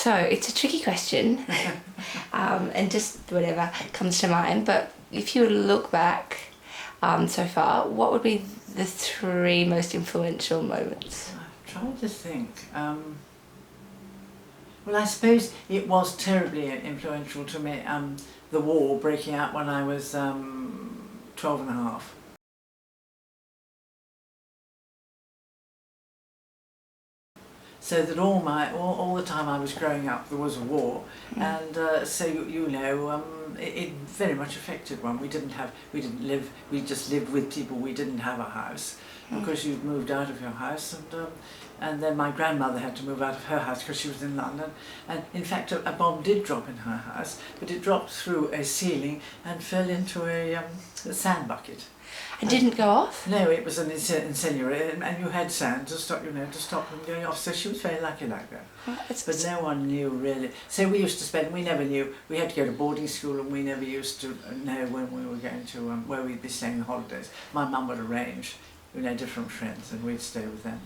So it's a tricky question, and just whatever comes to mind. But if you were to look back so far, what would be the 3 most influential moments? I'm trying to think. Well, I suppose it was terribly influential to me, the war breaking out when I was 12 and a half. So that all the time I was growing up there was a war, and so you know it very much affected one. We just lived with people. We didn't have a house because you'd moved out of your house, and then my grandmother had to move out of her house because she was in London, and in fact a bomb did drop in her house, but it dropped through a ceiling and fell into a sand bucket. And didn't go off? No, it was an incendiary, and you had sand to stop, to stop them going off. So she was very lucky like that. But no one knew really. So we used to spend. We never knew. We had to go to boarding school, and we never used to know when we were going to where we'd be staying the holidays. My mum would arrange, different friends, and we'd stay with them.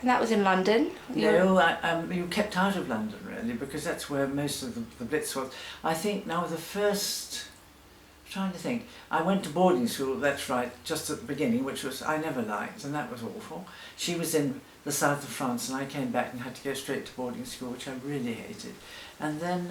And that was in London? No, you kept out of London really, because that's where most of the Blitz was. I think now the first. Trying to think. I went to boarding school, that's right, just at the beginning, which was I never liked, and that was awful. She was in the south of France, and I came back and had to go straight to boarding school, which I really hated. And then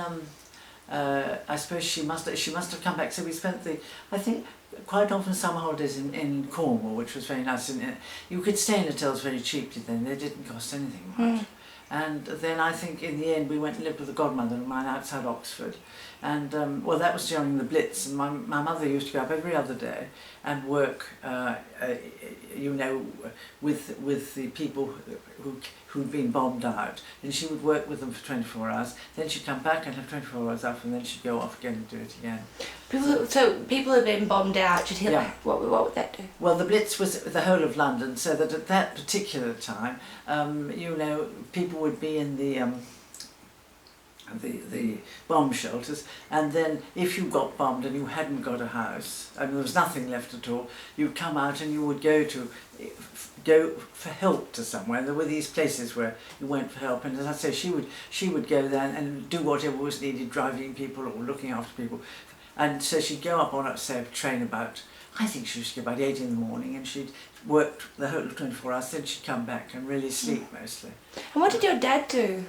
I suppose she must have come back. So we spent I think quite often summer holidays in Cornwall, which was very nice. And you could stay in hotels very cheaply then; they didn't cost anything much. And then I think in the end we went and lived with a godmother of mine outside Oxford. And well, that was during the Blitz, and my mother used to go up every other day and work, with the people who'd been bombed out. And she would work with them for 24 hours. Then she'd come back and have 24 hours off, and then she'd go off again and do it again. So people had been bombed out. Yeah. What would that do? Well, the Blitz was the whole of London, so that at that particular time, people would be in the bomb shelters, and then if you got bombed and you hadn't got a house and there was nothing left at all, you'd come out and you would go for help to somewhere. There were these places where you went for help, and as I say, she would go there and do whatever was needed, driving people or looking after people. And so she'd go up on, say, a train about, I think she used to go about 8 in the morning, and she'd work the whole of 24 hours, then she'd come back and really sleep mostly. And what did your dad do?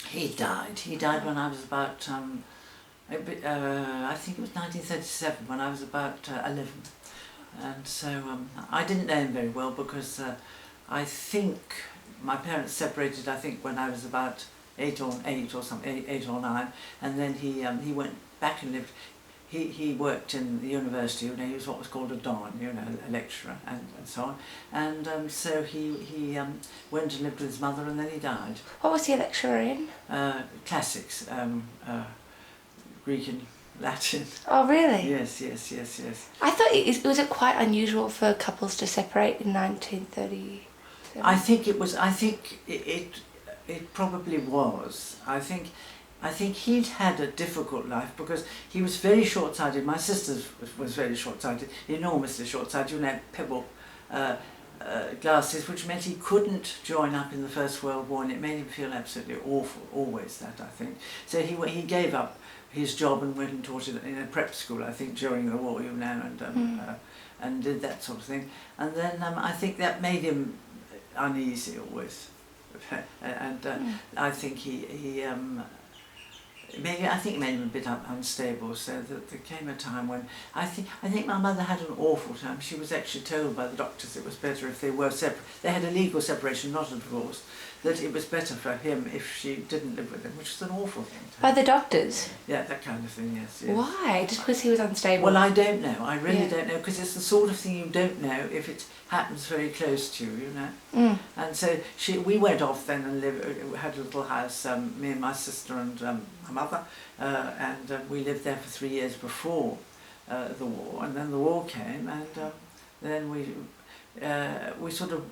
He died. He died when I was about, I think it was 1937, when I was about 11. And so I didn't know him very well because I think my parents separated, I think, when I was about 8 or 9. And then he went back and lived. He worked in the university, he was what was called a don, a lecturer and so on. And so he went and lived with his mother, and then he died. What was he a lecturer in? Classics, Greek and Latin. Oh, really? Yes. I thought was it quite unusual for couples to separate in 1930? I think it probably was. I think he'd had a difficult life because he was very short-sighted. My sister was very short-sighted, enormously short-sighted. Pebble glasses, which meant he couldn't join up in the First World War, and it made him feel absolutely awful, always that, I think. So he gave up his job and went and taught in a prep school, I think, during the war, and did that sort of thing. And then I think that made him uneasy always. And I think I think it made him a bit unstable, so that there came a time when I think my mother had an awful time. She was actually told by the doctors it was better if they were separate. They had a legal separation, not a divorce, that it was better for him if she didn't live with him, which is an awful thing to By the doctors? Yeah, that kind of thing, yes. Why? Just because he was unstable? Well, I don't know. I really don't know, because it's the sort of thing you don't know if it happens very close to you, And so we went off then and had a little house, me and my sister and my mother, and we lived there for 3 years before the war, and then the war came, and then we sort of,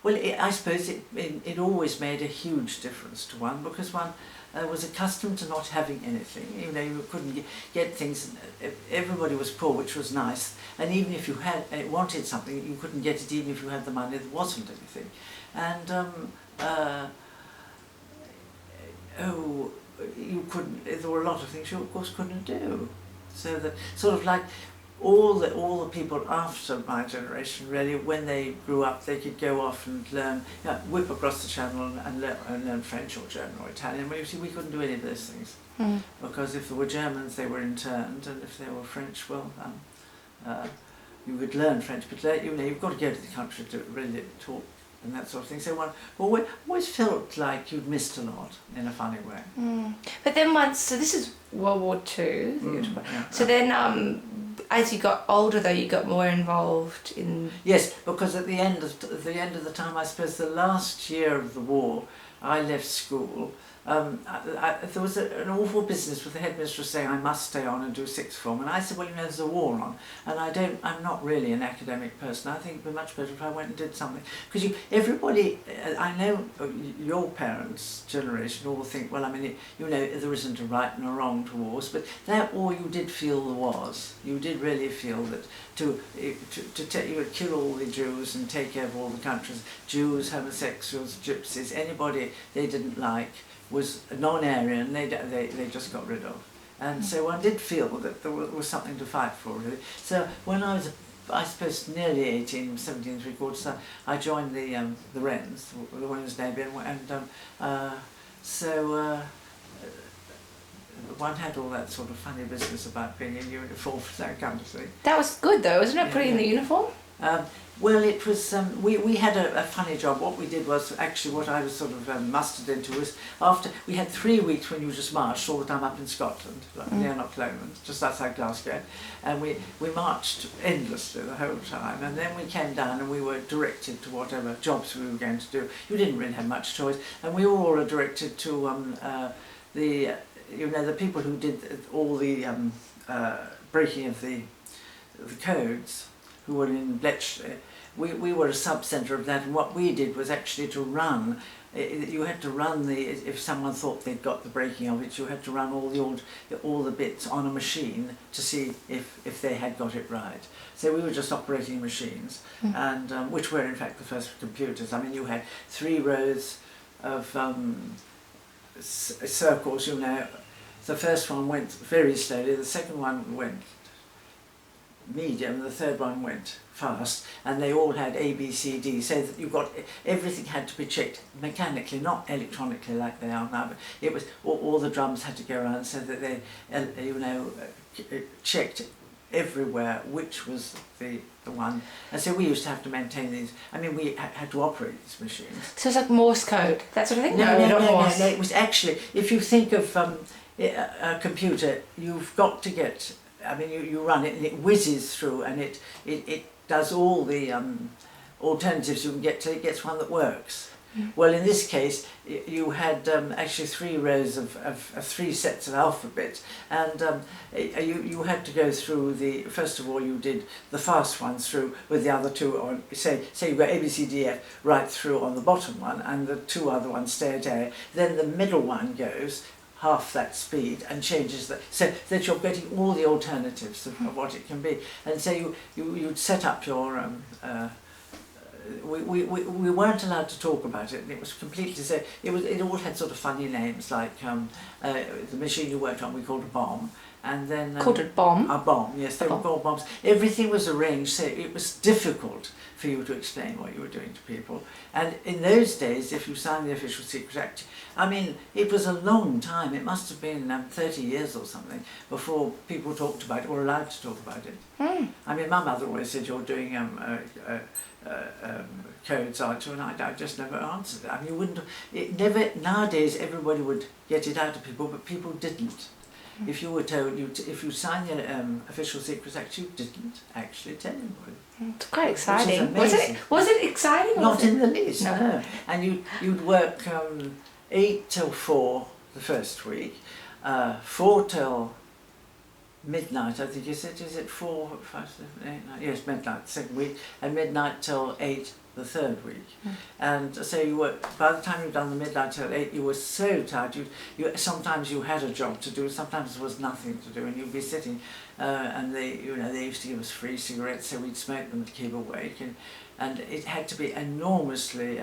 well, I suppose it always made a huge difference to one, because one was accustomed to not having anything. You couldn't get things. Everybody was poor, which was nice, and even if you wanted something, you couldn't get it even if you had the money. There wasn't anything, and you couldn't. There were a lot of things you of course couldn't do. So that sort of like all the people after my generation really, when they grew up, they could go off and learn, whip across the channel and learn French or German or Italian. Well, you see, we couldn't do any of those things because if there were Germans, they were interned, and if they were French, well, you would learn French, but you've got to go to the country to really talk and that sort of thing. So one always felt like you'd missed a lot in a funny way. But then so this is World War II. So then, as you got older, though, you got more involved in. Yes, because at the end of the time, I suppose the last year of the war, I left school. There was an awful business with the headmistress saying I must stay on and do sixth form, and I said, well, there's a war on, and I'm not really an academic person. I think it'd be much better if I went and did something, because everybody, I know your parents' generation all think, well, I mean, there isn't a right and a wrong to wars, but that war you did feel there was. You did really feel that you would kill all the Jews and take over all the countries, Jews, homosexuals, gypsies, anybody they didn't like was non-Aryan, they just got rid of. And so one did feel that there was something to fight for, really. So when I was, I suppose, nearly 18, 17 and 3/4, I joined the Wrens, the Women's Navy, and one had all that sort of funny business about being in uniform, that kind of thing. That was good, though, wasn't it, putting in the uniform? Well, it was, we had a funny job. What we did was, actually what I was sort of mustered into was, we had 3 weeks when you just marched all the time up in Scotland, near Lomond, just outside Glasgow, and we marched endlessly the whole time, and then we came down and we were directed to whatever jobs we were going to do. You didn't really have much choice, and we were all directed to the people who did all the breaking of the codes, who were in Bletchley. We were a sub-centre of that, and what we did was actually to run. You had to run if someone thought they'd got the breaking of it, you had to run all the bits on a machine to see if they had got it right. So we were just operating machines, and which were in fact the first computers. I mean, you had 3 rows of circles. The first one went very slowly, the second one went medium, and the third one went fast, and they all had A, B, C, D, so that everything had to be checked mechanically, not electronically like they are now, but it was, all the drums had to go around so that they, checked everywhere which was the one, and so we used to have to maintain these. I mean, we had to operate these machines. So it's like Morse code, that sort of thing? No, it was actually, if you think of a computer, you've got to get, I mean, you run it and it whizzes through, and it does all the alternatives you can get till it gets one that works. Well, in this case, you had actually 3 rows of 3 sets of alphabet, and you had to go through first of all you did the fast ones through with the other 2 on, say you've got A, B, C, D, F right through on the bottom one, and the 2 other ones stay at A. Then the middle one goes half that speed and changes that, so that you're getting all the alternatives of what it can be. And so you'd set up your we weren't allowed to talk about it, and it was completely so. It all had sort of funny names, like the machine you worked on we called a bomb, and then called it bomb. A bomb, yes, they were called bombs. Everything was arranged so it was difficult for you to explain what you were doing to people. And in those days, if you signed the Official Secret Act, I mean, it was a long time. It must have been 30 years or something before people talked about it, or allowed to talk about it. I mean, my mother always said, you're doing codes, aren't you? And I just never answered it. I mean, you wouldn't, nowadays everybody would get it out of people, but people didn't. If you were told, if you signed the Official Secrets Act, you didn't actually tell anybody. It's quite exciting. Was it exciting? Not in the least, no. And you'd work 8 till 4 the first week, 4 till midnight, I think, is it 4, 5, 7, 8, 9? Yes, midnight the second week, and midnight till 8 the third week. And so you were, by the time you'd done the midnight till 8, you were so tired. Sometimes you had a job to do, sometimes there was nothing to do, and you'd be sitting, and they used to give us free cigarettes, so we'd smoke them to keep awake, and it had to be enormously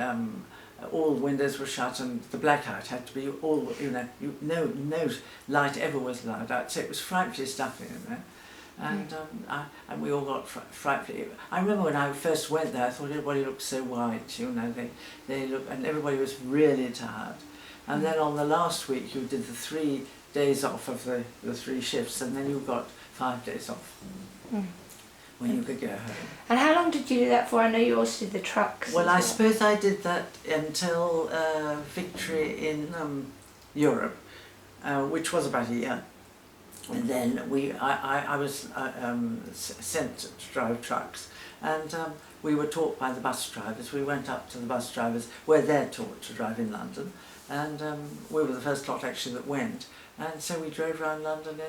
all the windows were shut and the blackout had to be all, no light ever was allowed out, so it was frightfully stuffy in there. And and we all got frightfully. I remember when I first went there, I thought everybody looked so white, they looked, and everybody was really tired. And then on the last week, you did the 3 days off of the 3 shifts, and then you got 5 days off when you could go home. And how long did you do that for? I know you also did the trucks. Well, I suppose I did that until victory in Europe, which was about a year. And then I was sent to drive trucks, and we were taught by the bus drivers. We went up to the bus drivers where they're taught to drive in London, and we were the first lot actually that went. And so we drove around London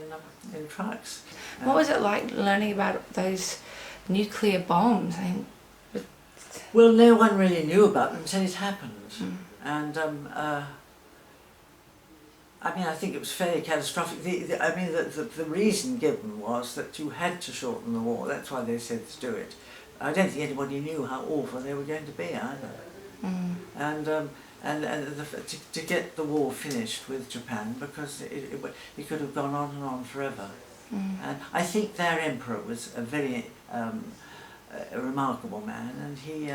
in trucks. What was it like learning about those nuclear bombs? Well, no one really knew about them until it happened, and I mean, I think it was fairly catastrophic. The reason given was that you had to shorten the war. That's why they said to do it. I don't think anybody knew how awful they were going to be either. And to get the war finished with Japan, because it could have gone on and on forever. And I think their emperor was a very a remarkable man, and he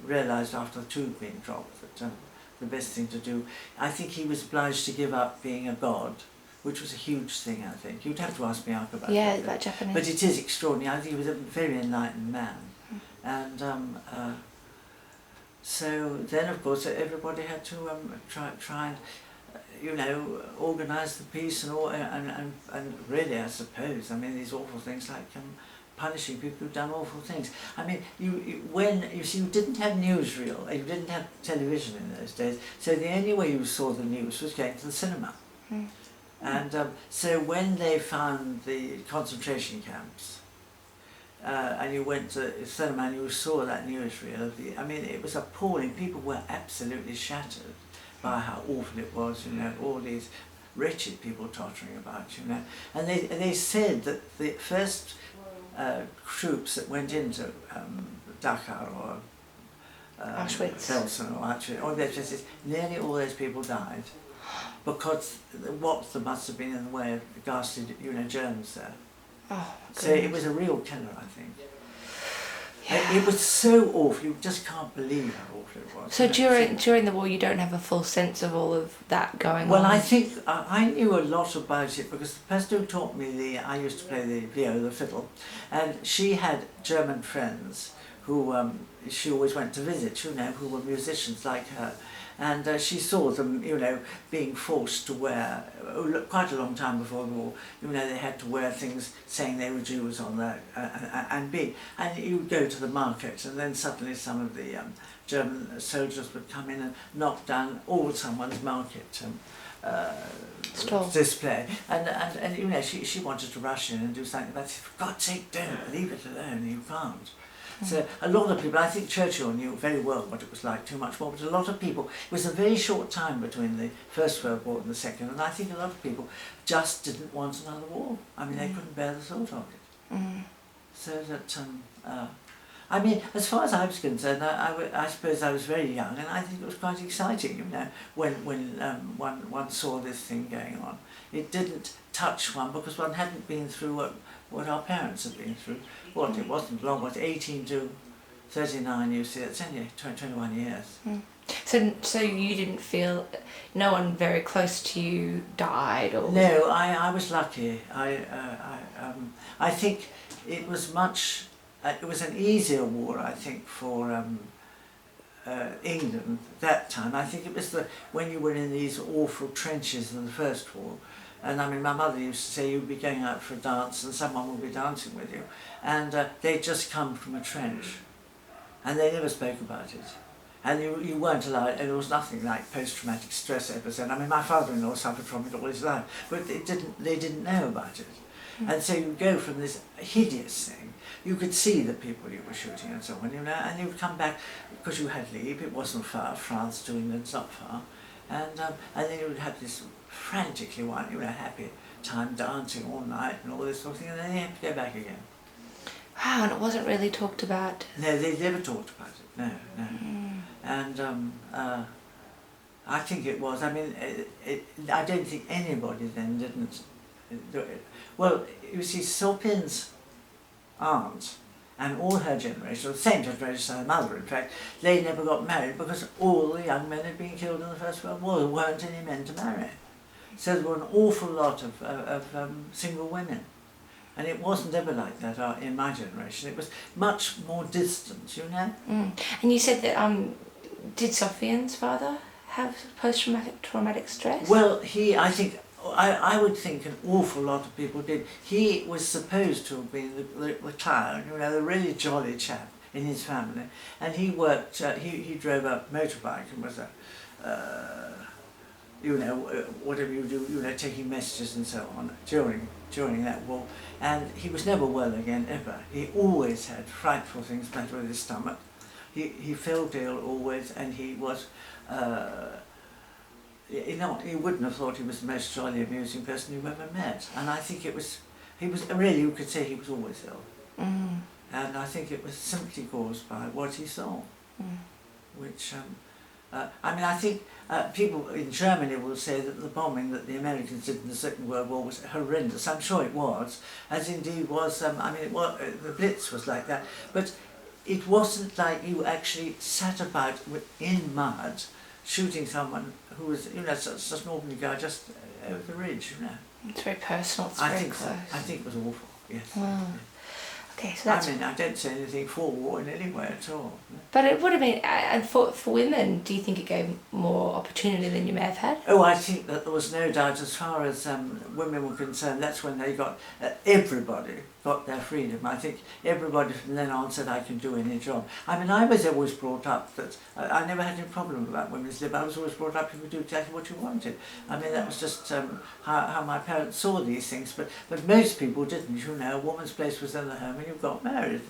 realised after the tube being dropped that the best thing to do. I think he was obliged to give up being a god, which was a huge thing, I think. You'd have to ask me about that. Yeah, about Japanese. But it is extraordinary. I think he was a very enlightened man. And so then, of course, everybody had to try and, organise the peace and all, and really, I suppose, I mean, these awful things like punishing people who've done awful things. I mean, when you didn't have newsreel, you didn't have television in those days, so the only way you saw the news was going to the cinema. And so when they found the concentration camps, and you went to the cinema and you saw that newsreel, I mean, it was appalling. People were absolutely shattered by how awful it was, all these wretched people tottering about, And they said that the first troops that went into Dachau or Auschwitz, Belsen or Auschwitz, all those places, nearly all those people died because what there must have been in the way of ghastly, germs there. Oh, so it was a real killer, I think. Yeah. It was so awful. You just can't believe how awful it was. So during the war, you don't have a full sense of all of that going on? Well, I think I knew a lot about it because the person who taught me I used to play the viola, the fiddle, and she had German friends who she always went to visit, who were musicians like her. And she saw them, being forced to wear, quite a long time before the war, they had to wear things saying they were Jews on there, and you would go to the market, and then suddenly some of the German soldiers would come in and knock down all someone's market display. And she wanted to rush in and do something, but for God's sake, don't, leave it alone, you can't. So a lot of people, I think Churchill knew very well what it was like, too much more, but a lot of people, it was a very short time between the First World War and the Second, and I think a lot of people just didn't want another war. I mean, they couldn't bear the thought of it. So that, I mean, as far as I was concerned, I suppose I was very young, and I think it was quite exciting, when one saw this thing going on. It didn't touch one because one hadn't been through what our parents had been through. It wasn't long, 18 to 39, you see, it's only 21 years. So you didn't feel, no one very close to you died? Or? No, I was lucky. I think it was it was an easier war, I think, for England that time. I think it was when you were in these awful trenches in the First War. And I mean, my mother used to say you'd be going out for a dance and someone would be dancing with you. And they'd just come from a trench. And they never spoke about it. And you weren't allowed, and there was nothing like post-traumatic stress episode. I mean, my father-in-law suffered from it all his life, but they didn't know about it. And so you go from this hideous thing, you could see the people you were shooting and so on, and you would come back, because you had leave, it wasn't far, France to England's not far, and then you would have this frantically happy time dancing all night and all this sort of thing, and then you have to go back again. Wow, and it wasn't really talked about? No, they never talked about it, no. and I think it was. I mean, I don't think anybody then didn't do it. Well, you see, Sopin's aunt and all her generation, or the same generation as her mother in fact, they never got married because all the young men had been killed in the First World War. There weren't any men to marry. So there were an awful lot of single women. And it wasn't ever like that in my generation. It was much more distant, you know. And you said that did Sofian's father have post-traumatic stress? Well, I would think an awful lot of people did. He was supposed to have been the clown, you know, the really jolly chap in his family. And he worked, he drove a motorbike and was a, you know, whatever you do, you know, taking messages and so on during that war. And he was never well again, ever. He always had frightful things matter with his stomach. He felt ill always, and he was, you know, you wouldn't have thought he was the most jolly, amusing person you've ever met. And I think he was really, you could say he was always ill. And I think it was simply caused by what he saw, which, I mean, I think people in Germany will say that the bombing that the Americans did in the Second World War was horrendous. I'm sure it was, as indeed was, I mean, the Blitz was like that. But it wasn't like you actually sat about in mud shooting someone who was, you know, such an ordinary guy just over the ridge, you know. It's very personal, it's very close. I think it was awful, yes. Wow. Okay, so that's... I mean, I don't say anything for war in any way at all. But it would have been, and for women, do you think it gave more opportunity than you may have had? Oh, I think that there was no doubt as far as women were concerned, that's when they got, everybody got their freedom. I think everybody from then on said, I can do any job. I mean, I was always brought up that, I never had any problem about women's lib. I was always brought up you could do exactly what you wanted. I mean, that was just how my parents saw these things, but most people didn't, you know. A woman's place was in the home and you got married.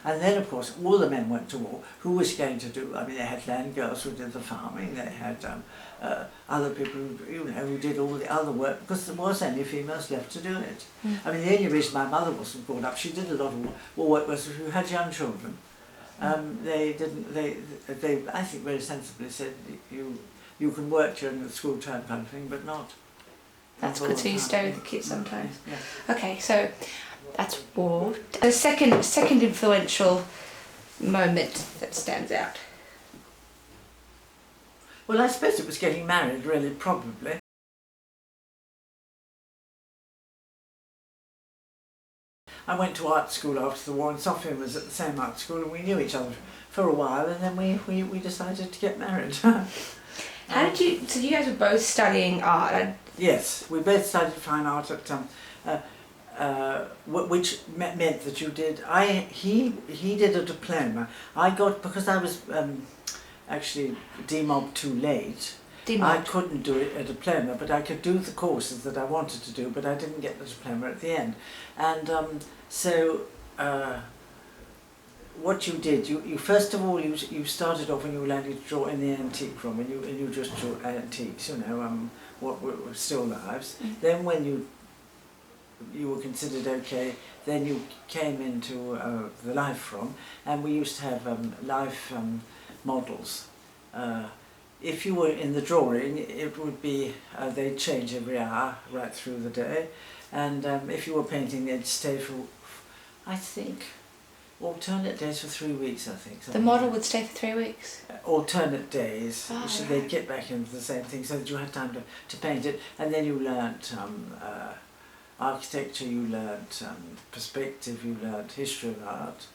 And then, of course, all the men went to war. Who was going to do, I mean, they had land girls who did the farming, they had other people who, you know, who did all the other work, because there was only females left to do it. I mean, the only reason my mother wasn't brought up, she did a lot of war work, was who had young children. They didn't, they I think very sensibly said, you can work during the school term kind of thing, but not. That's good, so you stay with the kids sometimes. Yeah. Okay, so that's war. The second influential moment that stands out. Well, I suppose it was getting married, really, probably. I went to art school after the war, and Sophia was at the same art school, and we knew each other for a while, and then we decided to get married. How did you, so you guys were both studying art? Yes, we both studied fine art at, which meant that you did, he did a diploma. I got, because I was actually demobbed too late, I couldn't do a diploma, but I could do the courses that I wanted to do, but I didn't get the diploma at the end. And so what you did, you first of all, you started off when you were learning to draw in the antique room, and you just drew antiques, you know, what were still lives. Then when you were considered okay, then you came into the life room, and we used to have life models. If you were in the drawing, it would be, they'd change every hour right through the day, and if you were painting, they'd stay for, I think, alternate days for 3 weeks, I think. The model would stay for 3 weeks? Alternate days, so right. They'd get back into the same thing so that you had time to paint it, and then you learnt architecture, you learnt perspective, you learnt history of art,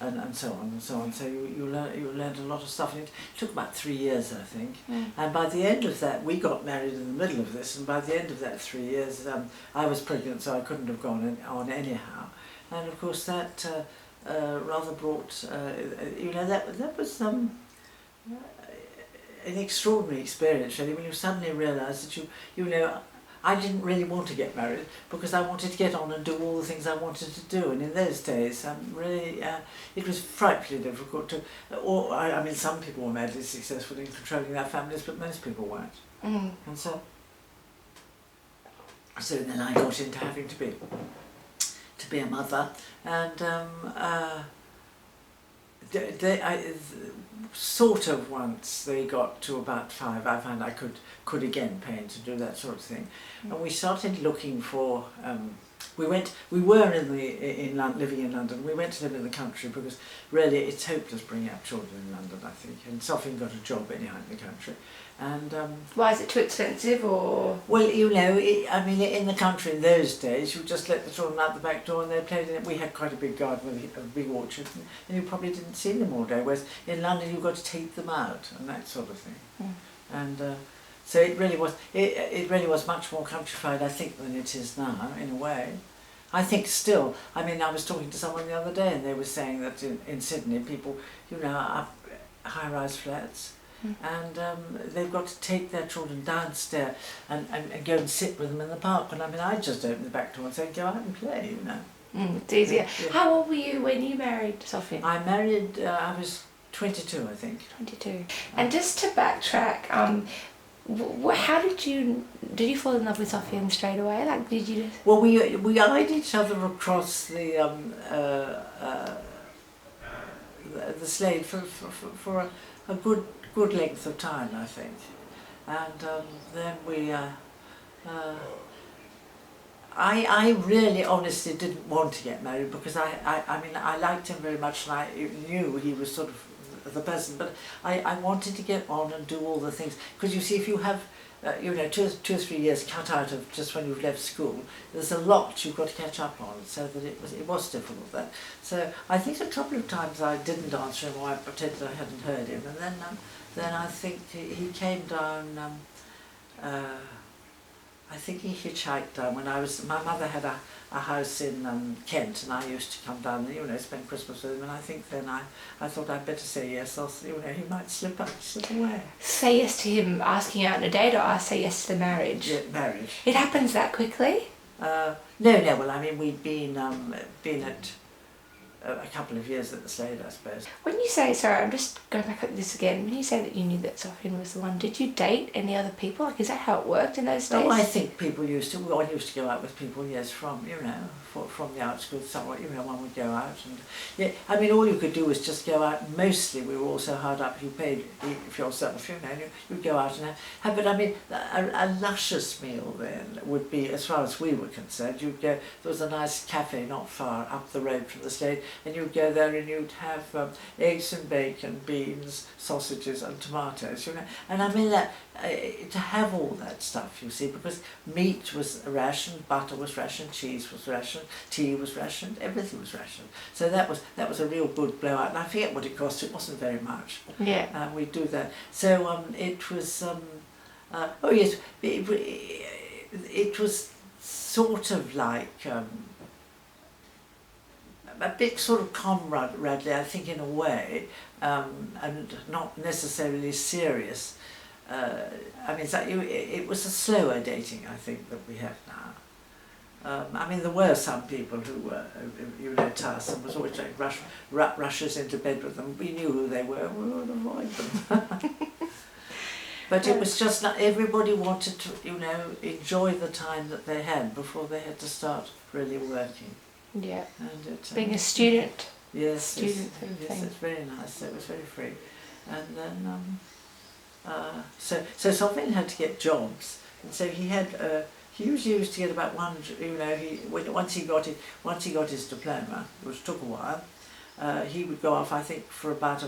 and so on and so on. So you learned a lot of stuff, and it took about 3 years, I think. And by the end of that, we got married in the middle of this, and by the end of that 3 years, I was pregnant, so I couldn't have gone on anyhow. And of course that rather brought, you know, that was an extraordinary experience, really, when you suddenly realise that you know, I didn't really want to get married because I wanted to get on and do all the things I wanted to do, and in those days, really, it was frightfully difficult to. I mean, some people were madly successful in controlling their families, but most people weren't. And so then I got into having to be a mother, and sort of once they got to about 5, I found I could again paint and do that sort of thing, and we started looking for. We were living in London. We went to live in the country because really it's hopeless bringing up children in London, I think. And Sophie got a job anyhow in the country. And why is it too expensive, or? Well, you know, in the country in those days, you just let the children out the back door and they played in it. We had quite a big garden with a big orchard, and you probably didn't see them all day. Whereas in London, you've got to take them out and that sort of thing. And so it really was. It really was much more countrified, I think, than it is now, in a way. I think still. I mean, I was talking to someone the other day, and they were saying that in Sydney, people, you know, are high-rise flats. And they've got to take their children downstairs and go and sit with them in the park. And I mean, I just open the back door and say, go out and play, you know. It's easier. Yeah. How old were you when you married Sophie? I married, I was 22, I think. 22. And just to backtrack, how did you fall in love with Sophie straight away? Like, did you just... Well, we eyed each other across the Slade for a good length of time, I think, and then we. I really, honestly, didn't want to get married because I mean, I liked him very much, and I knew he was sort of the person. But I wanted to get on and do all the things, because you see, if you have, you know, 2 or 3 years cut out of just when you've left school, there's a lot you've got to catch up on, so that it was difficult then. So I think a couple of times I didn't answer him, or I pretended I hadn't heard him, and then I think he came down. I think he hitchhiked down when my mother had a house in Kent, and I used to come down, you know, spend Christmas with him, and I think then I thought I'd better say yes, else, you know, he might slip away. Say yes to him asking you out on a date, or say yes to the marriage? Yeah, marriage. It happens that quickly? No, well, I mean, we'd been at a couple of years at the Slade, I suppose. When you say, sorry, I'm just going back at this again, when you say that you knew that Sophie was the one, did you date any other people? Like, is that how it worked in those days? Oh, I think people used to. I used to go out with people, yes, from, you know, from the outskirts, somewhat, you know, one would go out. And yeah, I mean, all you could do was just go out. Mostly, we were all so hard up, you paid for yourself, you know, you'd go out and have, but I mean, a luscious meal then would be, as far as we were concerned, you'd go, there was a nice cafe not far up the road from the Slade, and you'd go there and you'd have eggs and bacon, beans, sausages and tomatoes, you know. And I mean, that to have all that stuff, you see, because meat was rationed, butter was rationed, cheese was rationed, tea was rationed, everything was rationed. So that was a real good blowout. And I forget what it cost. It wasn't very much. Yeah. We'd do that. So it was. Oh yes, it was sort of like. A bit sort of comradely, I think, in a way, and not necessarily serious. I mean, it was a slower dating, I think, that we have now. I mean, there were some people who were, you know, tiresome, was always like rushes into bed with them. We knew who they were, we would avoid them. But it was just not, everybody wanted to, you know, enjoy the time that they had before they had to start really working. Yeah. And being a student. Yes, student yes, it's very nice. So it was very free, and then so Sophie had to get jobs, and so he had he usually used to get about one. You know, once he got his diploma, which took a while, he would go off, I think, for about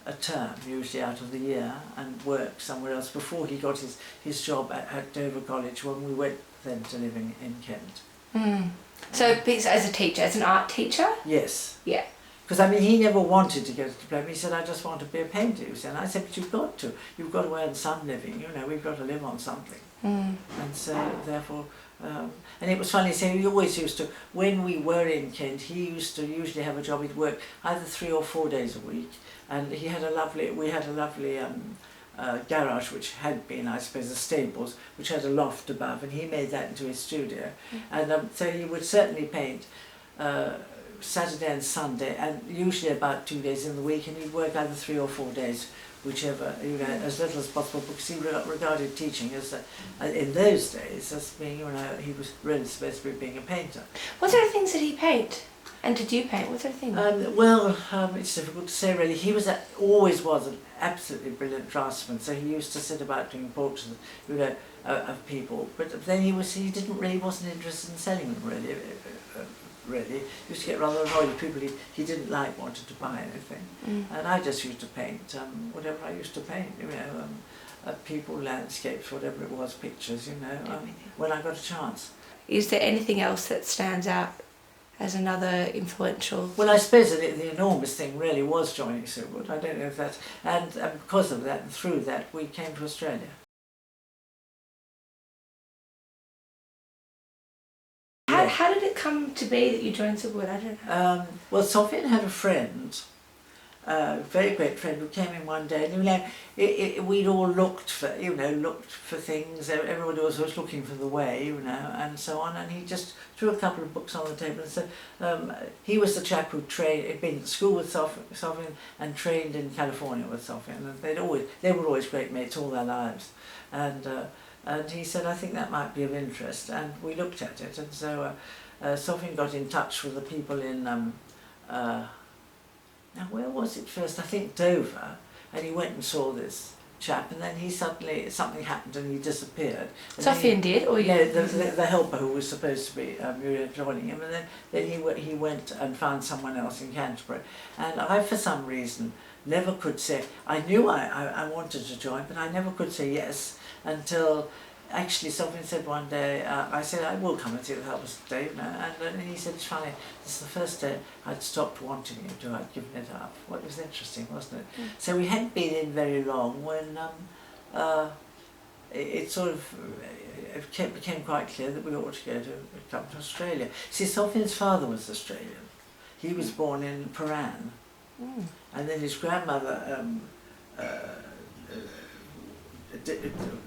a term, usually out of the year, and work somewhere else before he got his job at Dover College, when we went then to live in Kent. Mm. So as a teacher, as an art teacher? Yes. Yeah. Because I mean, he never wanted to get a diploma. He said, I just want to be a painter. And I said, but you've got to. You've got to earn some living. You know, we've got to live on something. Mm. And so, therefore, and it was funny, so he always used to, when we were in Kent, he used to usually have a job. He'd work either 3 or 4 days a week. And we had a lovely garage, which had been, I suppose, the stables, which had a loft above, and he made that into his studio. Mm-hmm. And so he would certainly paint Saturday and Sunday, and usually about 2 days in the week, and he'd work either 3 or 4 days, whichever, you know, as little as possible, because he regarded teaching as, in those days, as being, you know, he was really supposed to be being a painter. What sort of things did he paint? And did you paint? Was there a thing? It's difficult to say really. He always was an absolutely brilliant draftsman. So he used to sit about doing portraits, of people. But then he wasn't interested in selling them really. Really, he used to get rather annoyed with people he didn't like wanted to buy anything. And I just used to paint whatever I used to paint. People, landscapes, whatever it was, pictures. When I got a chance. Is there anything else that stands out as another influential? Well, I suppose that the enormous thing really was joining Silwood. I don't know if that's... And because of that and through that, we came to Australia. How did it come to be that you joined Silwood? I don't know. Well, Sofian had a friend, a very great friend, who came in one day, and we'd all looked for things. Everybody was looking for the way, and so on. And he just threw a couple of books on the table and said he was the chap who had been to school with Sofian and trained in California with Sofian, and they were always great mates all their lives, and he said, I think that might be of interest, and we looked at it, and so Sofian got in touch with the people in now where was it first? I think Dover, and he went and saw this chap, and then he suddenly, something happened and he disappeared. Sofian did, or you? Yeah, the helper who was supposed to be joining him, and then he went and found someone else in Canterbury, and I, for some reason, never could say, I knew I wanted to join, but I never could say yes until actually Sofian said one day, I said, I will come and see the helpers today, and he said, it's funny, this is the first day I'd stopped wanting it to, I'd given it up. Well, it was interesting, wasn't it? So we hadn't been in very long when it sort of became quite clear that we ought to come to Australia. See, Sofian's father was Australian. He was born in Paran, and then his grandmother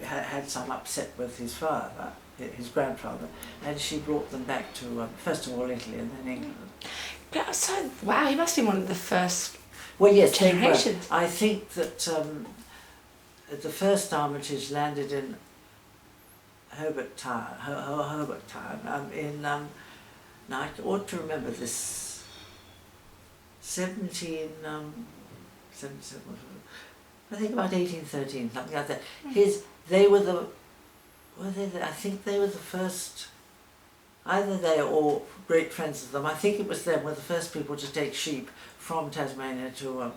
had some upset with his father, his grandfather, and she brought them back to first of all Italy and then England. So wow, he must be one of the first. Well, yes, generations. I think that the first Armytage landed in Hobart Town. Now I ought to remember this. 17, I think about 1813, something like that. I think they were the first, either they or great friends of them, I think it was them, were the first people to take sheep from Tasmania to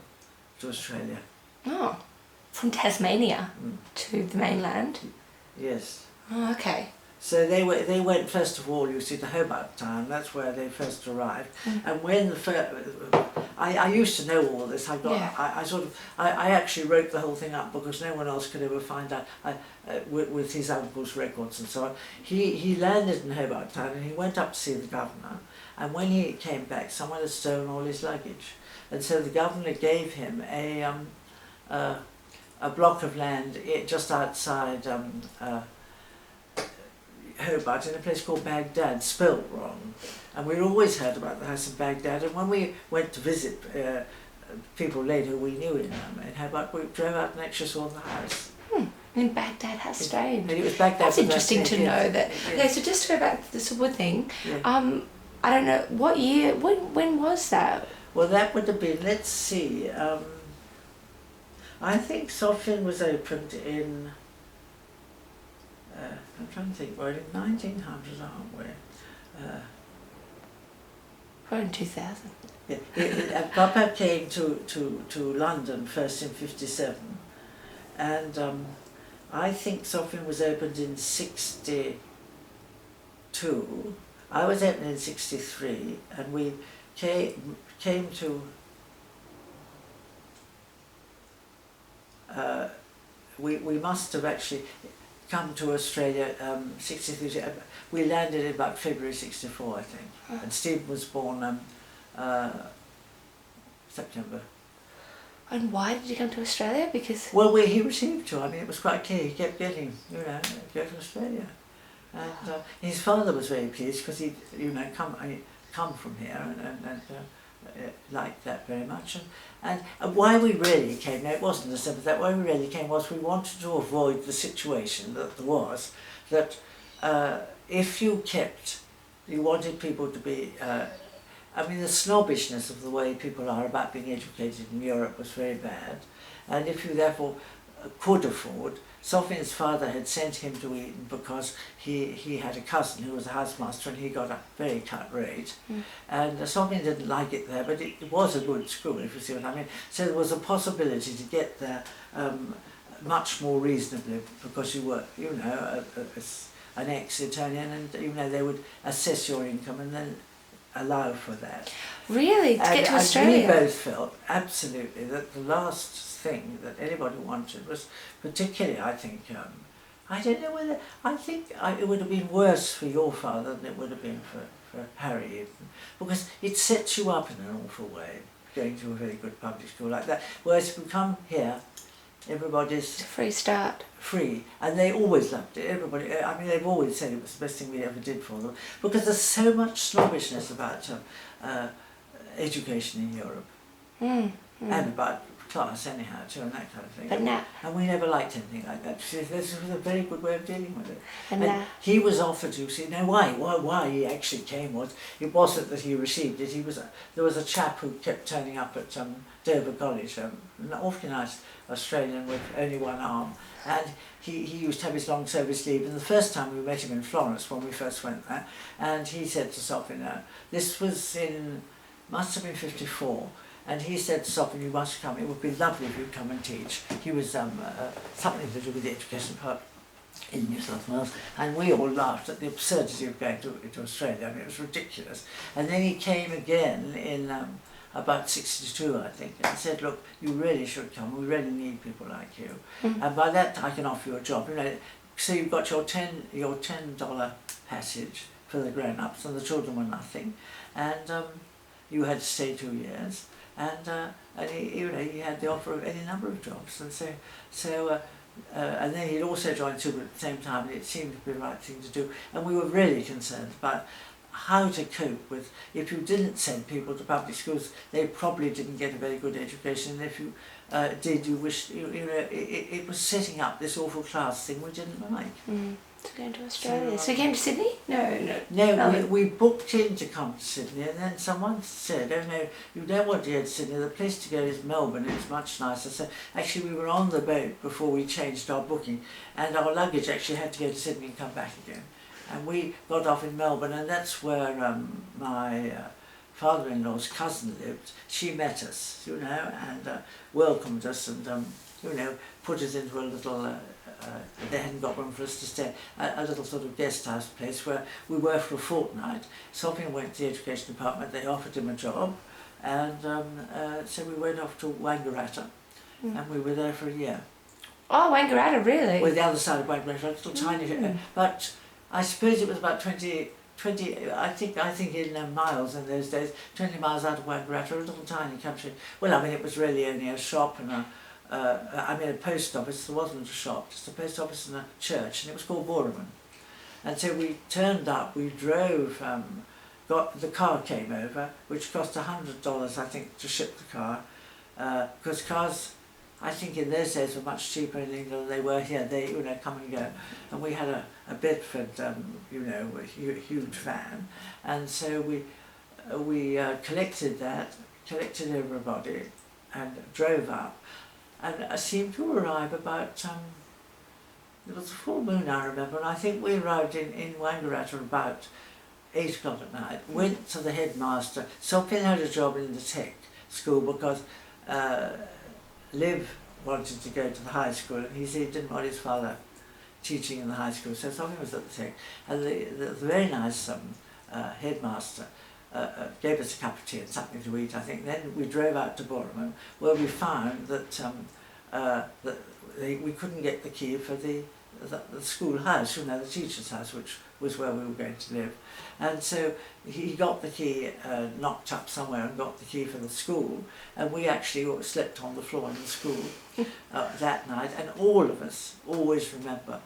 Australia. Oh, from Tasmania to the mainland? Yes. Oh, okay. So they went first of all, you see, to Hobart Town. That's where they first arrived. And when I used to know all this. I actually wrote the whole thing up because no one else could ever find out with his uncle's records and so on. He landed in Hobart Town and he went up to see the governor. And when he came back, someone had stolen all his luggage, and so the governor gave him a block of land just outside. Hobart in a place called Baghdad, spelt wrong, and we'd always heard about the house in Baghdad, and when we went to visit people later who we knew in Hobart, we drove out and actually saw the house. In Baghdad, how strange. And it was Baghdad. That's interesting to know that. Okay, so just to go back to the Silwood thing, I don't know, what year, when was that? Well, that would have been, let's see, I think Sofian was opened in I'm trying to think, we're in 1900s, aren't we? We're in 2000. Yeah. Papa came to London first in 57, and I think Sofian was opened in 62. I was opened in 63, and we came to we must have actually come to Australia 63. We landed in about February 64, I think, and Steve was born September. And why did you come to Australia? Because He received to. I mean, it was quite clear. He kept getting, go to Australia, and his father was very pleased because he, come from here and liked that very much. And why we really came, now it wasn't as simple that, why we really came was we wanted to avoid the situation that there was, that if you wanted people to be I mean, the snobbishness of the way people are about being educated in Europe was very bad, and if you therefore could afford, Sofian's father had sent him to Eton because he had a cousin who was a housemaster and he got a very cut rate. And Sofian didn't like it there, but it was a good school, if you see what I mean. So there was a possibility to get there much more reasonably because you were, you know, an ex-Etonian, and you know they would assess your income and then allow for that. Really? To get to Australia? We both felt absolutely that the last thing that anybody wanted was, particularly I think, I don't know whether, I think it would have been worse for your father than it would have been for Harry even, because it sets you up in an awful way, going to a very good public school like that, whereas if you come here, everybody's... It's a free start. Free, and they always loved it, everybody, I mean they've always said it was the best thing we ever did for them, because there's so much snobbishness about education in Europe, and about class anyhow too, and that kind of thing. But now, and we never liked anything like that. This was a very good way of dealing with it. And he was offered to see. Now why he actually came was, it wasn't that he received it. There was a chap who kept turning up at Dover College, an awfully nice Australian with only one arm, and he used to have his long service leave. And the first time we met him in Florence when we first went there, and he said to Sophie, this was in, must have been 54. And he said to Sophie, you must come, it would be lovely if you'd come and teach. He was something to do with the education part in New South Wales, and we all laughed at the absurdity of going to Australia. I mean, it was ridiculous. And then he came again in about 62, I think, and said, look, you really should come, we really need people like you. And by that I can offer you a job. You know, so you've got your $10 passage for the grown-ups, and the children were nothing. And you had to stay 2 years. And he had the offer of any number of jobs, and and then he'd also joined Super at the same time, and it seemed to be the right thing to do. And we were really concerned about how to cope with, if you didn't send people to public schools, they probably didn't get a very good education, and if you did, you wished, it was setting up this awful class thing we didn't like. To go to Australia. So you came to Sydney? No, we booked in to come to Sydney, and then someone said, oh no, you don't want to go to Sydney, the place to go is Melbourne, it's much nicer. So actually we were on the boat before we changed our booking, and our luggage actually had to go to Sydney and come back again. And we got off in Melbourne, and that's where my father-in-law's cousin lived. She met us, you know, and welcomed us, and you know, put us into a little they hadn't got room for us to stay, a little sort of guest house place where we were for a fortnight. Sophie went to the education department, they offered him a job, and so we went off to Wangaratta, and we were there for a year. Oh, Wangaratta, really? Well, the other side of Wangaratta, a little tiny, but I suppose it was about 20, I think in miles in those days, 20 miles out of Wangaratta, a little tiny country. Well, I mean, it was really only a shop and a post office. There wasn't a shop, just a post office and a church, and it was called Borman. And so we turned up, we drove, the car came over, which cost $100, I think, to ship the car, because cars, I think in those days, were much cheaper in England than they were here. They, you know, come and go. And we had a Bedford, you know, a huge van, and so we collected everybody, and drove up. And I seemed to arrive about, it was a full moon, I remember, and I think we arrived in Wangaratta about 8 o'clock at night, went to the headmaster. Sophie had a job in the tech school because Liv wanted to go to the high school, and he said he didn't want his father teaching in the high school, so Sophie was at the tech. And the very nice headmaster gave us a cup of tea and something to eat, I think. Then we drove out to Borman, where we found that, we couldn't get the key for the school house, you know, the teacher's house, which was where we were going to live. And so he got the key knocked up somewhere and got the key for the school, and we actually slept on the floor in the school that night. And all of us always remember,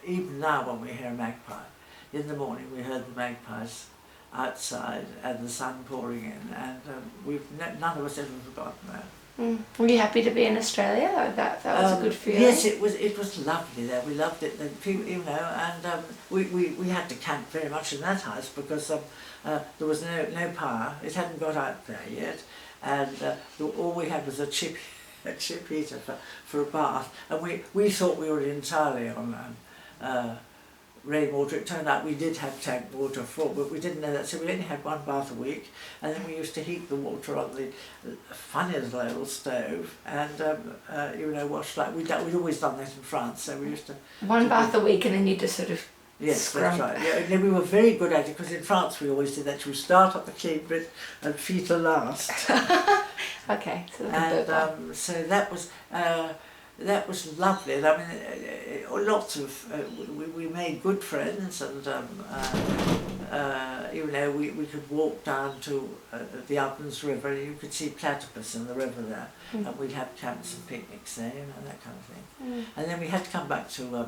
even now when we hear a magpie, in the morning we heard the magpies outside and the sun pouring in, and none of us ever forgotten that. Were you happy to be in Australia? That was a good feeling. Yes, it was lovely there. We loved it. The people, you know, and we had to camp very much in that house because there was no power. It hadn't got out there yet, and all we had was a chip heater for a bath, and we thought we were entirely on rainwater. It turned out we did have tank water full, but we didn't know that, so we only had one bath a week, and then we used to heat the water on the funniest little stove, and you know, wash like we'd always done that in France, so we used to one bath a week, and then you just sort of scrub. That's right. Yeah, and then we were very good at it because in France we always did that. You start at the clean bit and feet are last. Okay, so and so that was lovely. And I mean, lots of we made good friends, and you know, we could walk down to the Ovens River, and you could see platypus in the river there, and we'd have camps and picnics there, you know, that kind of thing. And then we had to come back to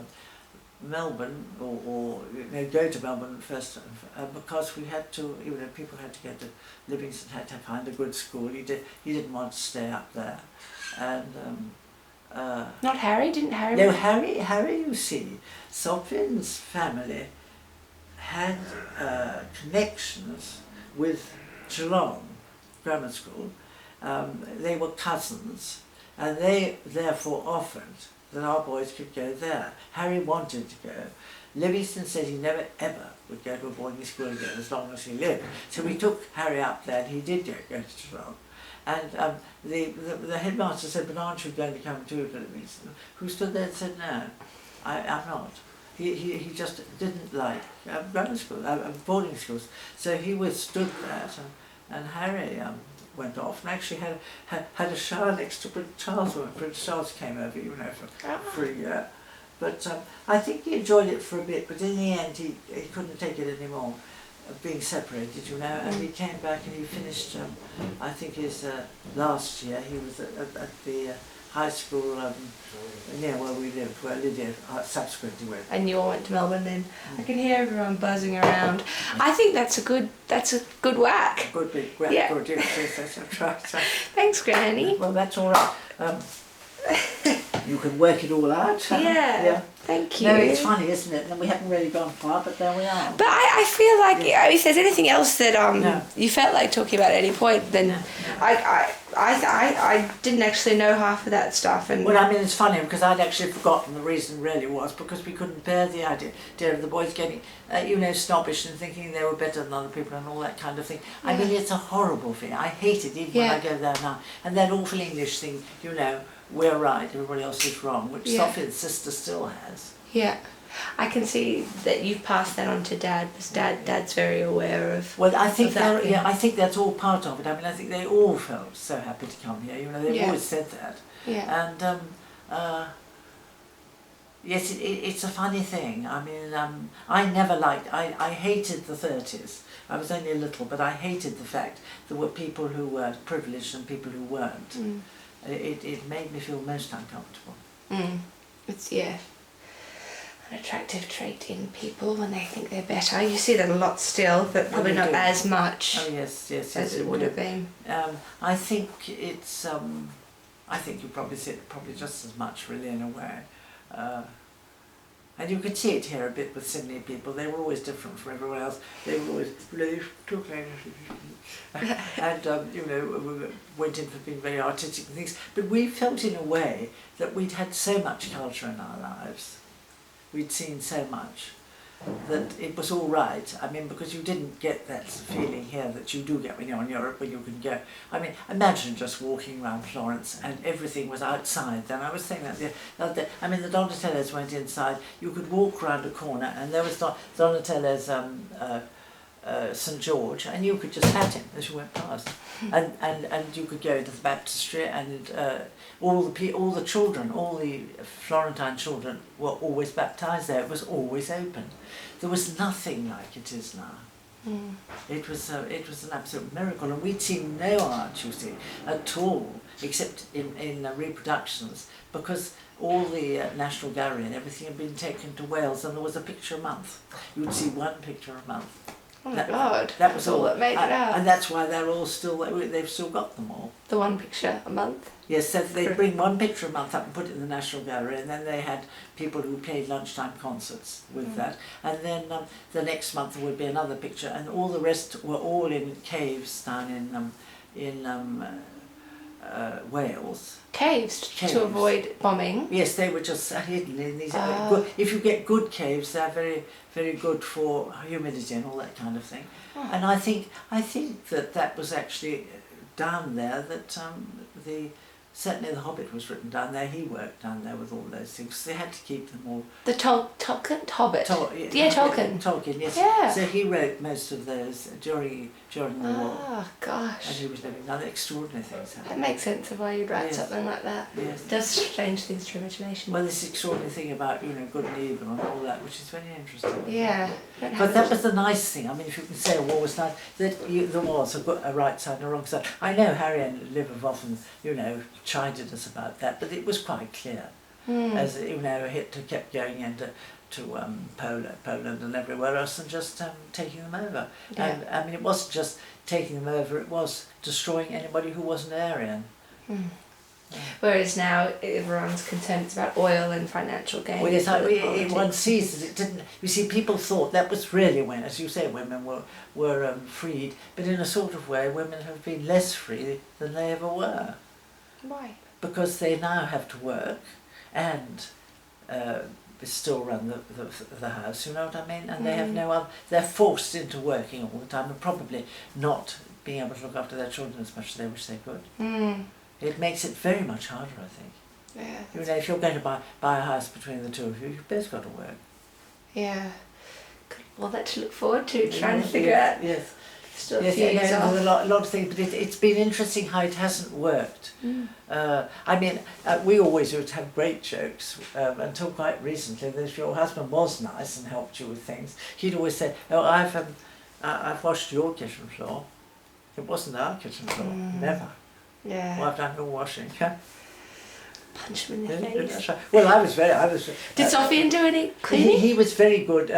Melbourne, or you know, go to Melbourne first, because we had to, you know, people had to go to Livingston, had to find a good school. He didn't want to stay up there, and not Harry? Didn't Harry? No, Harry. You see, Sophien's family had connections with Geelong Grammar School. They were cousins, and they therefore offered that our boys could go there. Harry wanted to go. Livingston said he never ever would go to a boarding school again as long as he lived. So we took Harry up there, and he did go to Geelong. And the headmaster said, "But aren't you going to come too to Livingston?" Who stood there and said, "No, I'm not." He just didn't like grammar school, boarding schools. So he withstood that, and Harry went off and actually had a shower next to Prince Charles when Prince Charles came over, you know, for a year. But I think he enjoyed it for a bit, but in the end he couldn't take it anymore, being separated, you know, and he came back and he finished, I think his last year. He was at the high school near where we lived, where Lydia subsequently went. And you all went to Melbourne then. I can hear everyone buzzing around. I think that's a good whack. Good big whack, yeah. Good, yes, that's right. Thanks, Granny. Well, that's all right. You can work it all out. Yeah. Thank you. No, it's funny, isn't it? And we haven't really gone far, but there we are. But I feel like if there's anything else that you felt like talking about at any point, then I didn't actually know half of that stuff. And well, I mean, it's funny because I'd actually forgotten the reason really was because we couldn't bear the idea of the boys getting, you know, snobbish and thinking they were better than other people and all that kind of thing. Yeah. I mean, it's a horrible thing. I hate it even when I go there now. And that awful English thing, you know, we're right, everybody else is wrong, which Sophia's sister still has. Yeah. I can see that you've passed that on to Dad, because Dad's very aware of. Well, I think I think that's all part of it. I mean, I think they all felt so happy to come here. You know, they've always said that. Yeah. And yes, it's a funny thing. I mean, I never liked. I hated the 30s. I was only a little, but I hated the fact there were people who were privileged and people who weren't. It made me feel most uncomfortable. It's an attractive trait in people when they think they're better. You see that a lot still, but probably not as much. Oh yes, as it would have been. I think it's. I think you probably see it probably just as much, really, in a way. And you could see it here a bit with Sydney people. They were always different from everyone else. They were always talking, and you know, we went in for being very artistic and things. But we felt in a way that we'd had so much culture in our lives. We'd seen so much that it was all right. I mean, because you didn't get that feeling here that you do get when you're in Europe, when you can go. I mean, imagine just walking around Florence and everything was outside. Then I was saying that the other day. I mean, the Donatellos went inside. You could walk around a corner and there was Donatello's St. George, and you could just pat him as you went past. And you could go into the baptistry, and all the children, all the Florentine children were always baptised there. It was always open. There was nothing like it is now. It was an absolute miracle, and we'd seen no art, you see, at all, except in reproductions, because all the National Gallery and everything had been taken to Wales, and there was a picture a month. You would see one picture a month. Oh my God. That was That's all that made it out. and that's why they're all still. They've still got them all. The one picture a month. Yes, so they bring one picture a month up and put it in the National Gallery, and then they had people who played lunchtime concerts with that, and then the next month there would be another picture, and all the rest were all in caves down in Wales. Caves to avoid bombing. Yes, they were just hidden in these. Ah. If you get good caves, they're very, very good for humidity and all that kind of thing. Oh. And I think that was actually down there that certainly the Hobbit was written down there. He worked down there with all those things. They had to keep them all. The Tolkien Hobbit. Yeah, Tolkien. Tolkien, yes. Yeah. So he wrote most of those during the war. Oh gosh. And he was living other extraordinary things That happened. makes sense of why you'd write Yes. something like that. Yes. It does strange things to your imagination. Well, this extraordinary thing about good and evil and all that, which is very interesting. Yeah. But that was the nice thing. I mean, if you can say a war was nice, that there was a right side and a wrong side. I know Harry and Liv have often, chided us about that, but it was quite clear. As Hitler kept going into Poland and everywhere else and just taking them over. Yeah. And I mean, it wasn't just taking them over; it was destroying anybody who wasn't Aryan. Whereas now everyone's concerned about oil and financial gain. Well, yes, one sees that it didn't. You see, people thought that was really when, as you say, women were freed, but in a sort of way, women have been less free than they ever were. Why? Because they now have to work and still run the house, you know what I mean? And they have no other, they're forced into working all the time and probably not being able to look after their children as much as they wish they could. It makes it very much harder, I think. Yeah. If you're going to buy a house between the two of you, you've both got to work. Yeah. Good. Well, that to look forward to, trying to figure out. Yes. Still a Yes, few years off. there's a lot of things, but it's been interesting how it hasn't worked. I mean, we always would have great jokes until quite recently. That if your husband was nice and helped you with things, he'd always say, "Oh, I've washed your kitchen floor. It wasn't our kitchen floor. Never. Yeah. Well, I've done your washing." Punch him in the Yeah, face. that's right. Well, I was. Did Sofian do any cleaning? He was very good.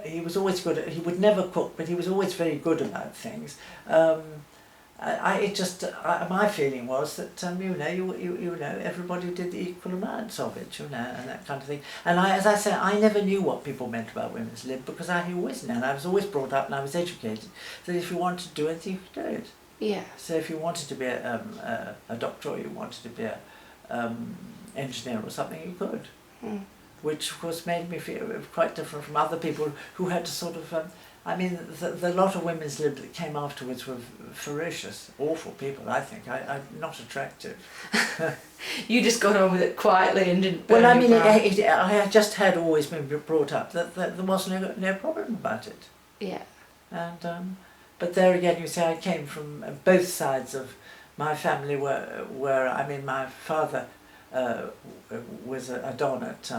He was always good. He would never cook, but he was always very good about things. My feeling was that everybody did the equal amounts of it, and that kind of thing. And as I say, I never knew what people meant about women's lib because I always knew, and I was always brought up and I was educated that if you wanted to do anything, you could do it. Yeah. So if you wanted to be a doctor or you wanted to be a engineer or something, you could. Which of course made me feel quite different from other people who had to sort of, the lot of women's lib that came afterwards were ferocious, awful people, I think. I'm not attractive. You just got on with it quietly and didn't burn Well, I your mean, brow. I just had always been brought up that there was no problem about it. Yeah. And but there again, you see, I came from both sides of my family where I mean, my father was a don at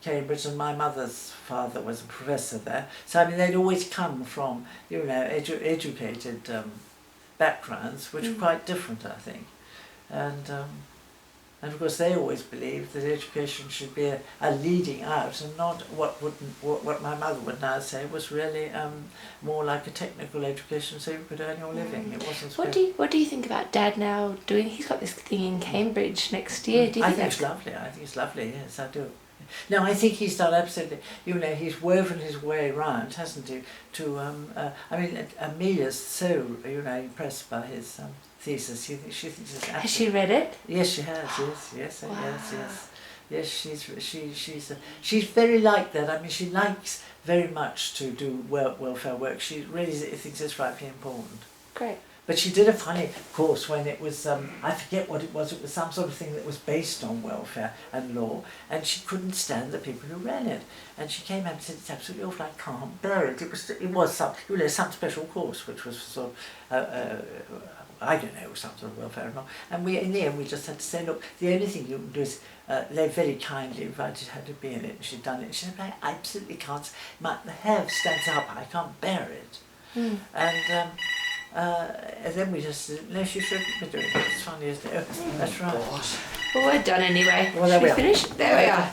Cambridge, and my mother's father was a professor there. So I mean, they'd always come from educated backgrounds, which were quite different, I think, and of course they always believed that education should be a leading out, and not what my mother would now say was really more like a technical education, so you could earn your living. It wasn't. What do you think about Dad now doing? He's got this thing in Cambridge next year. Do you I think think it's lovely. I think it's lovely. Yes, I do. No, I think he's done absolutely. He's woven his way around, hasn't he? To I mean, Amelia's so impressed by his thesis. She thinks it's absolutely. Has she read it? Yes, she has. Yes, Wow. yes. She's very like that. I mean, she likes very much to do welfare work. She really thinks it's frightfully important. Great. But she did a funny course when it was, I forget what it was some sort of thing that was based on welfare and law, and she couldn't stand the people who ran it. And she came out and said, "It's absolutely awful, I can't bear it." It was some special course, which was sort of, I don't know, it was some sort of welfare and law. And in the end we just had to say, "Look, the only thing you can do is," they very kindly invited her to be in it, and she'd done it. She said, "I absolutely can't, the hair stands up, I can't bear it." And then we just said, "No, she shouldn't be doing it. It's funny, isn't it?" Oh, that's right. Well, we're done anyway. Well, there Should we we are. finish? There we are.